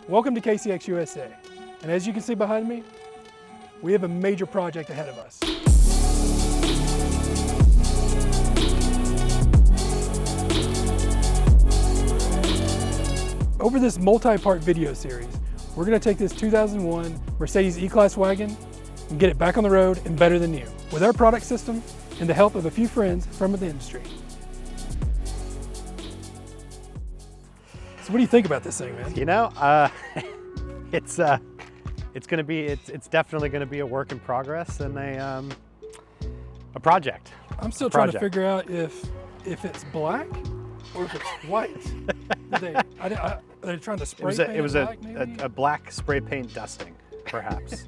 Welcome to KCX USA, and as you can see behind me, we have a major project ahead of us. Over this multi-part video series, we're going to take this 2001 Mercedes E Class Wagon and get it back on the road and better than new, with our product system and the help of a few friends from the industry. So what do you think about this thing, man? You know, it's definitely gonna be a work in progress and a project. I'm still trying to figure out if it's black or if it's white. Are they trying to spray paint it was black, a black spray paint dusting, perhaps.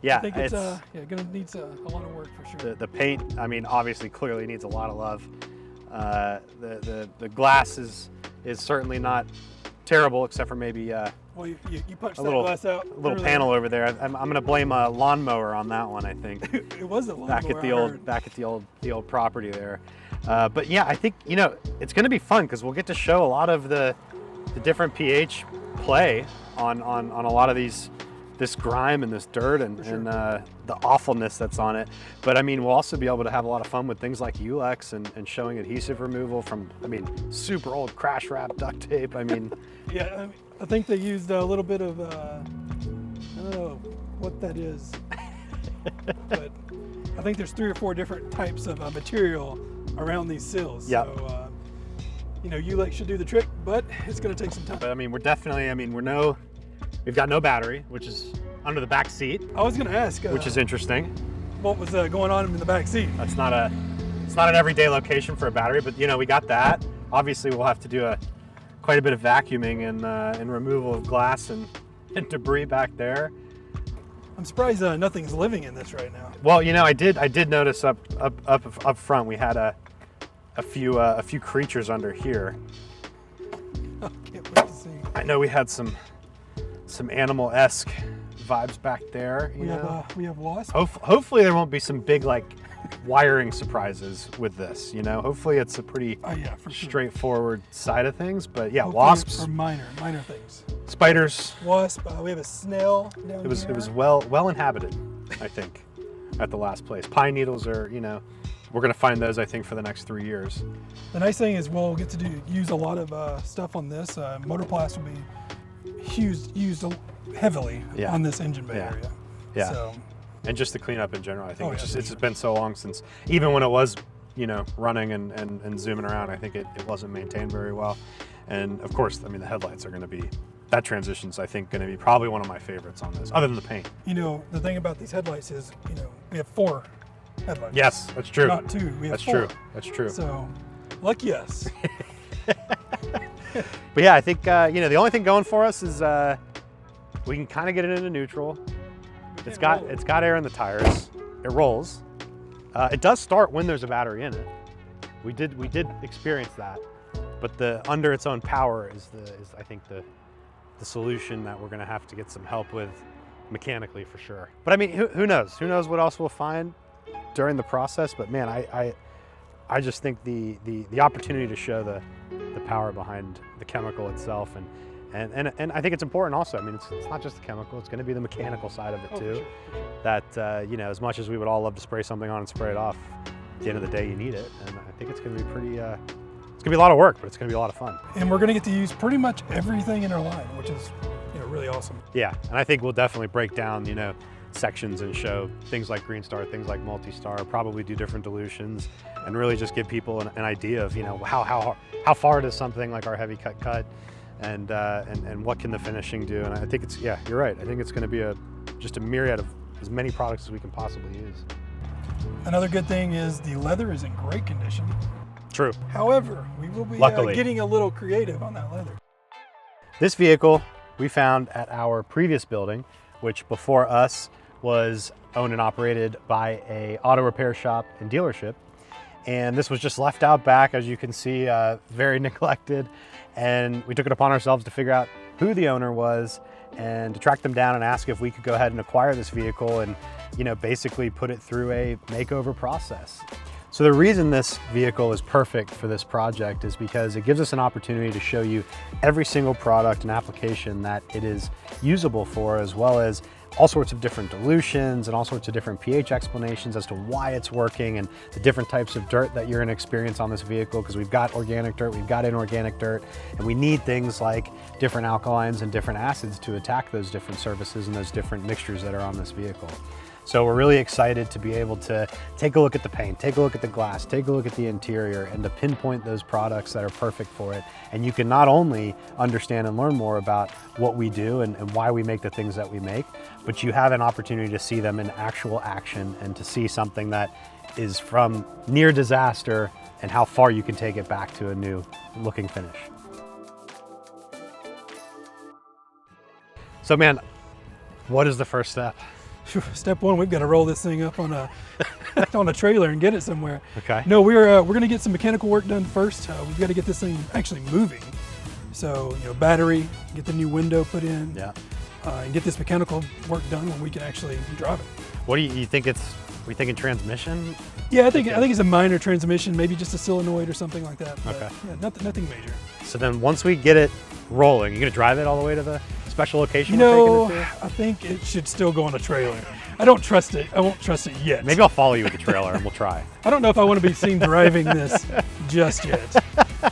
Yeah, I think it's gonna need a lot of work for sure. The paint, I mean, obviously, clearly needs a lot of love. The glass is certainly not terrible, except for maybe well, you punched that glass out. A little panel over there. I'm gonna blame a lawnmower on that one. I think it was a lawnmower. Back at the old property there. But yeah, I think it's gonna be fun because we'll get to show a lot of the different pH play on a lot of this grime and this dirt and the awfulness that's on it. But I mean, we'll also be able to have a lot of fun with things like ULEX and showing adhesive removal from, I mean, super old crash wrap duct tape. I mean, yeah, I think they used a little bit of, I don't know what that is, but I think there's 3 or 4 different types of material around these sills. Yep. So, ULEX should do the trick, but it's gonna take some time. But I mean, we've got no battery, which is under the back seat. I was going to ask, which is interesting. What was going on in the back seat? It's not an everyday location for a battery, but we got that. Obviously, we'll have to do quite a bit of vacuuming and removal of glass and debris back there. I'm surprised nothing's living in this right now. Well, I did notice up front we had a few creatures under here. I can't wait to see. I know we had some animal-esque vibes back there. We have wasps. Hopefully there won't be some big wiring surprises with this. Hopefully it's a pretty straightforward side of things. But yeah, hopefully wasps are minor things. Spiders. Wasp. We have a snail down here. It was well inhabited, I think, at the last place. Pine needles are we're gonna find those, I think, for the next 3 years. The nice thing is we'll get to use a lot of stuff on this. Motorplast will be used heavily on this engine bay area. Yeah. So, and just the cleanup in general, I think it's just been so long since, even when it was running and zooming around, I think it wasn't maintained very well. And of course, I mean, the headlights are going to be, that transition's I think going to be probably one of my favorites on this, other than the paint. The thing about these headlights is, we have 4 headlights. Yes, that's true. Not 2, we have 4. True. That's true. So, lucky us. But yeah, I think the only thing going for us is we can kind of get it into neutral. It's got air in the tires. It rolls. It does start when there's a battery in it. We did experience that, but the under its own power is I think the solution that we're going to have to get some help with mechanically for sure. But I mean, who knows? Who knows what else we'll find during the process? But man, I just think the opportunity to show the power behind the chemical itself and I think it's important also. I mean, it's not just the chemical, it's going to be the mechanical side of it too. For sure. That as much as we would all love to spray something on and spray it off, at the end of the day you need it, and I think it's going to be pretty it's going to be a lot of work, but it's going to be a lot of fun. And we're going to get to use pretty much everything in our line, which is really awesome. Yeah, and I think we'll definitely break down sections and show things like Green Star, things like Multi-Star, probably do different dilutions, and really just give people an idea of how far does something like our heavy cut, and what can the finishing do. And I think you're right. I think it's going to be just a myriad of as many products as we can possibly use. Another good thing is the leather is in great condition. True. However, we will be getting a little creative on that leather. This vehicle we found at our previous building, which before us was owned and operated by a auto repair shop and dealership. And this was just left out back, as you can see, very neglected. And we took it upon ourselves to figure out who the owner was and to track them down and ask if we could go ahead and acquire this vehicle and basically put it through a makeover process. So the reason this vehicle is perfect for this project is because it gives us an opportunity to show you every single product and application that it is usable for, as well as all sorts of different dilutions and all sorts of different pH explanations as to why it's working and the different types of dirt that you're going to experience on this vehicle, because we've got organic dirt, we've got inorganic dirt, and we need things like different alkalines and different acids to attack those different surfaces and those different mixtures that are on this vehicle. So we're really excited to be able to take a look at the paint, take a look at the glass, take a look at the interior, and to pinpoint those products that are perfect for it. And you can not only understand and learn more about what we do and why we make the things that we make, but you have an opportunity to see them in actual action and to see something that is from near disaster and how far you can take it back to a new looking finish. So man, what is the first step? Step one, we've got to roll this thing up on a on a trailer and get it somewhere. Okay. No, we're going to get some mechanical work done first. We've got to get this thing actually moving. So, battery, get the new window put in, Yeah. And get this mechanical work done when we can actually drive it. What do you think we thinking transmission? Yeah, I think it's a minor transmission, maybe just a solenoid or something like that. But Okay. yeah, nothing major. So then once we get it rolling, you're gonna drive it all the way to the special location we're taking it to? I think it should still go on a trailer. I don't trust it. I won't trust it yet. Maybe I'll follow you with the trailer and we'll try. I don't know if I want to be seen driving this just yet.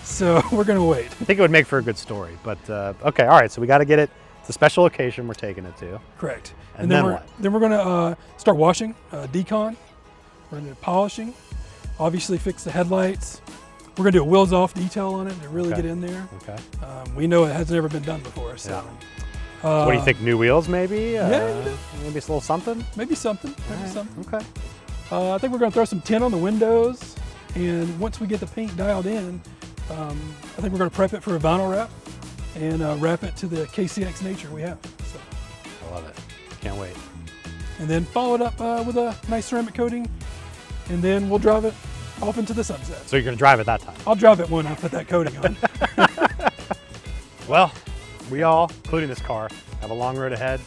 So we're going to wait. I think it would make for a good story, but okay, all right, so we gotta get it to the special location we're taking it to. Correct. And then we're, what? Then we're going to start washing, decon. We're going to do polishing, obviously fix the headlights. We're going to do a wheels off detail on it to really Okay. get in there. Okay. We know it has never been done before. So, So what do you think, new wheels maybe? Yeah. Maybe it's a little something? Maybe something. Maybe All right, something. Okay. I think we're going to throw some tint on the windows. And once we get the paint dialed in, I think we're going to prep it for a vinyl wrap and wrap it to the KCX nature we have. So, I love it. Can't wait. and then follow it up with a nice ceramic coating, and then we'll drive it off into the sunset. So you're gonna drive it that time? I'll drive it when I put that coating on. Well, we all, including this car, have a long road ahead.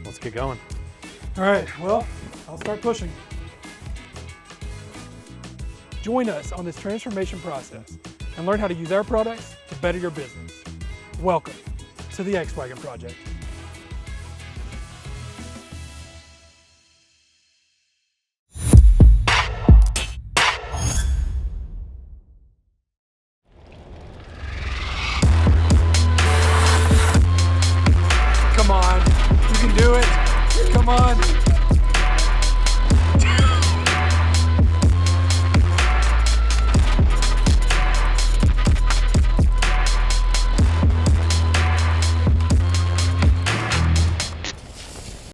Let's get going. All right, well, I'll start pushing. Join us on this transformation process and learn how to use our products to better your business. Welcome to the X-Wagon Project. Come on, you can do it. Come on.